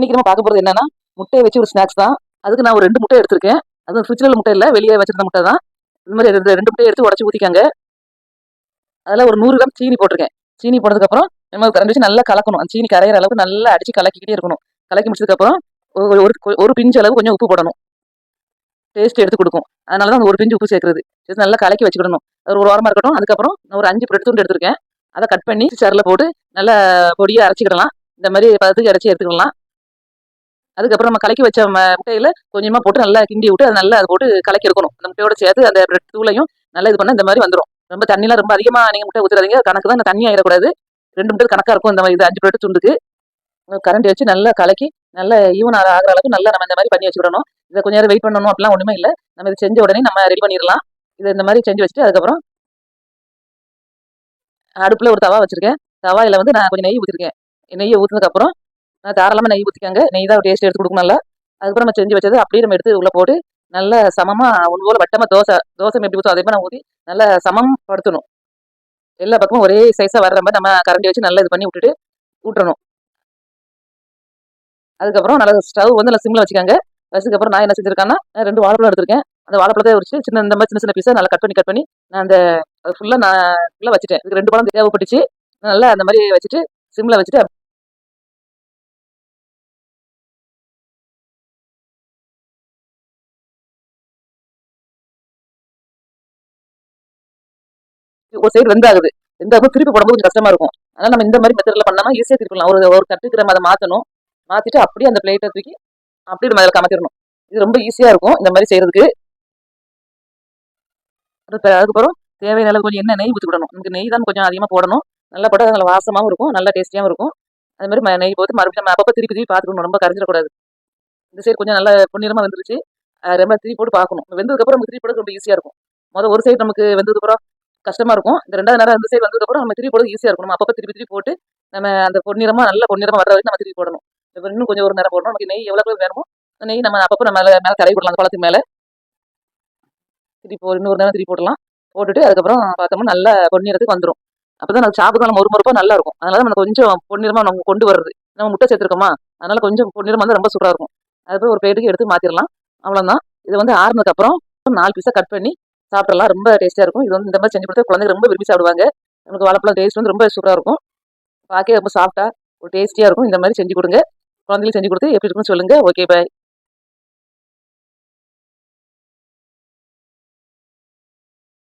இன்னைக்கு நம்ம பார்க்க போகிறது என்னன்னா, முட்டையை வச்சு ஒரு ஸ்நாக்ஸ் தான். அதுக்கு நான் ஒரு 2 முட்டை எடுத்திருக்கேன். அதுவும் ஃப்ரிட்ஜில் உள்ள முட்டை இல்லை, வெளியே வச்சிருந்த முட்டை தான். இந்த மாதிரி 2 முட்டையை எடுத்து உடச்சி ஊற்றிக்காங்க. அதில் ஒரு 100 கிராம் சீனி போட்டிருக்கேன். சீனி போட்டதுக்கப்புறம் நம்ம கரண்ட் வச்சு நல்லா கலக்கணும். அந்த சீனி கரையிற அளவுக்கு நல்லா அடிச்சு கலக்கிக்கிட்டே இருக்கணும். கலக்கி முடிச்சதுக்கப்புறம் ஒரு ஒரு ஒரு பிஞ்சு அளவு கொஞ்சம் உப்பு போடணும். டேஸ்ட் எடுத்து கொடுக்கும். அதனால தான் ஒரு பிஞ்சு உப்பு சேர்க்குறது. நல்லா கலக்கி வச்சுக்கிடணும். அது ஒரு வாரமாக இருக்கட்டும். அதுக்கப்புறம் நான் ஒரு 5 பிரெட் துண்டு எடுத்திருக்கேன். அதை கட் பண்ணி சரில் போட்டு நல்லா பொடியாக அரைச்சிக்கிடலாம். இந்த மாதிரி பதத்துக்கு அரைச்சி எடுத்துக்கலாம். அதுக்கப்புறம் நம்ம கலக்கி வச்ச முட்டையில கொஞ்சமா போட்டு நல்லா கிண்டி விட்டு அதை நல்லா அதை போட்டு கலக்கி எடுக்கணும். அந்த முட்டையோட சேர்த்து அந்த பிரெட் தூளையும் நல்லா இது பண்ண இந்த மாதிரி வந்துடும். ரொம்ப தண்ணிலாம் ரொம்ப அதிகமா நீங்க முட்டை ஊத்துறாதீங்க. கணக்கு தான், தண்ணி ஆயிடக்கூடாது. 2 முட்டை கணக்கா இருக்கும். இந்த மாதிரி இது 5 பிரெட் துண்டுக்கு கரண்டி வச்சு நல்லா கலக்கி நல்லா ஈவன் ஆகிற அளவுக்கு நல்லா நம்ம இந்த மாதிரி பண்ணி வச்சுக்கிடணும். இதை கொஞ்சம் நேரம் வெயிட் பண்ணணும் அப்படிலாம் ஒண்ணுமே இல்லை. நம்ம இது செஞ்ச உடனே நம்ம ரெடி பண்ணிடலாம். இதை இந்த மாதிரி செஞ்சு வச்சுட்டு அதுக்கப்புறம் அடுப்புல ஒரு தவா வச்சிருக்கேன். தவாயில வந்து நான் கொஞ்சம் நெய் ஊற்றிருக்கேன். நெய்யை ஊற்றினதுக்கு அப்புறம் தாராளமாக நெய் ஊற்றிக்காங்க. நெய் தான் டேஸ்ட் எடுத்து கொடுக்கும் நல்லா. அதுக்கப்புறம் நம்ம செஞ்சு வச்சது அப்படியே நம்ம எடுத்து உள்ள போட்டு நல்லா சமமா ஒன்று போல வட்டமா தோசை எப்படி ஊற்றும் அதே மாதிரி நான் ஊற்றி நல்லா சமம் படுத்தணும். எல்லா பக்கமும் ஒரே சைஸா வர்ற மாதிரி நம்ம கரண்டி வச்சு நல்லா இது பண்ணி விட்டுட்டு ஊட்டணும். அதுக்கப்புறம் நல்லா ஸ்டவ் வந்து நல்லா சிம்ல வச்சுக்காங்க. வச்சதுக்கப்புறம் நான் என்ன செஞ்சிருக்கேன்னா 2 வாழைப்பழம் எடுத்திருக்கேன். அந்த வாழைப்பழத்தை வச்சு இந்த மாதிரி சின்ன சின்ன பீஸா நல்லா கட் பண்ணி நான் அந்த ஃபுல்லா வச்சுட்டேன். இதுக்கு 2 பழம் தேவைப்பட்டுச்சு. நல்லா அந்த மாதிரி வச்சுட்டு சிம்ல வச்சுட்டு ஒரு சைடு வெந்தாகுது. வெந்தாகும் திருப்பி போடும்போது கொஞ்சம் கஷ்டமா இருக்கும். அதனால நம்ம இந்த மாதிரி மெத்தட்ல பண்ணாம ஈஸியா திருப்பலாம். ஒரு கட்டுக்கு நம்ம அதை மாற்றணும். மாத்திட்டு அப்படியே அந்த பிளேட்டை தூக்கி அப்படியே நம்ம அதில் கமத்திடணும். இது ரொம்ப ஈஸியா இருக்கும் இந்த மாதிரி செய்யறதுக்கு. அதுக்கப்புறம் தேவையான அளவு கொஞ்சம் நெய் ஊற்றிவிடணும். நமக்கு நெய் தான் கொஞ்சம் அதிகமாக போடணும். நல்லா போட்டால் நல்ல வாசமாகவும் இருக்கும், நல்லா டேஸ்டியாகவும் இருக்கும். அது மாதிரி நெய் போட்டு மறுபடியும் நம்ம அப்பப்போ திருப்பி பார்த்துக்கணும். ரொம்ப கரைஞ்சிடக்கூடாது. இந்த சைடு கொஞ்சம் நல்லா பொன்னிறமா வந்துருச்சு. ரொம்ப திருப்பி போட்டு பார்க்கணும். வெந்ததுக்கப்புறம் நமக்கு திருப்பி போட ரொம்ப ஈஸியா இருக்கும். ஒரு சைடு நமக்கு வெந்ததுக்கப்புறம் கஷ்டமா இருக்கும். இந்த 2வது நேரம் அந்த சைடு வந்ததுக்கப்புறம் நம்ம திருப்பி போட ஈஸியா இருக்கும். நம்ம அப்பப்போ திருப்பி போட்டு நம்ம அந்த நல்ல பொன்னிறமா வர வரைக்கும் நம்ம திருப்பி போடணும். இன்னும் கொஞ்சம் ஒரு நேரம் போடணும். நமக்கு நெய் எவ்வளவு வேணுமோ நெய் நம்ம அப்பப்போ நம்ம மேலே தடவி விடலாம். அந்த பழத்துக்கு மேலே இன்னொரு நேரம் திருப்பி போடலாம். போட்டுட்டு அதுக்கப்புறம் பார்த்தோம்னா நல்லா பொன்னிறத்துக்கு வந்துடும். அப்பதான் நம்ம சாப்பிட்டு நம்ம ஒரு நல்லா இருக்கும். அதனால நம்ம கொஞ்சம் பொன்னிறமா நம்ம கொண்டு வருது. நம்ம முட்டை சேர்த்துருக்கோமா, அதனால கொஞ்சம் பொன்னிறமா வந்து ரொம்ப சூப்பரா இருக்கும். அதுக்கப்புறம் ஒரு பிளேட்டுக்கு எடுத்து மாத்திரலாம். அவ்வளவுதான். இது வந்து ஆறுனதுக்கு அப்புறம் 4 பீஸா கட் பண்ணி சாப்பிடலாம். ரொம்ப டேஸ்டா இருக்கும். இது வந்து இந்த மாதிரி செஞ்சு கொடுத்தா குழந்தைங்க ரொம்ப விரும்பி சாப்பிடுவாங்க. நமக்கு வாழைப்பழம் டேஸ்ட் வந்து ரொம்ப சூப்பரா இருக்கும். பார்க்க ரொம்ப சாஃப்டா ஒரு டேஸ்டியா இருக்கும். இந்த மாதிரி செஞ்சு கொடுங்க. குழந்தைகளுக்கு செஞ்சு கொடுத்து எப்படி இருக்குன்னு சொல்லுங்க. ஓகே, பாய்.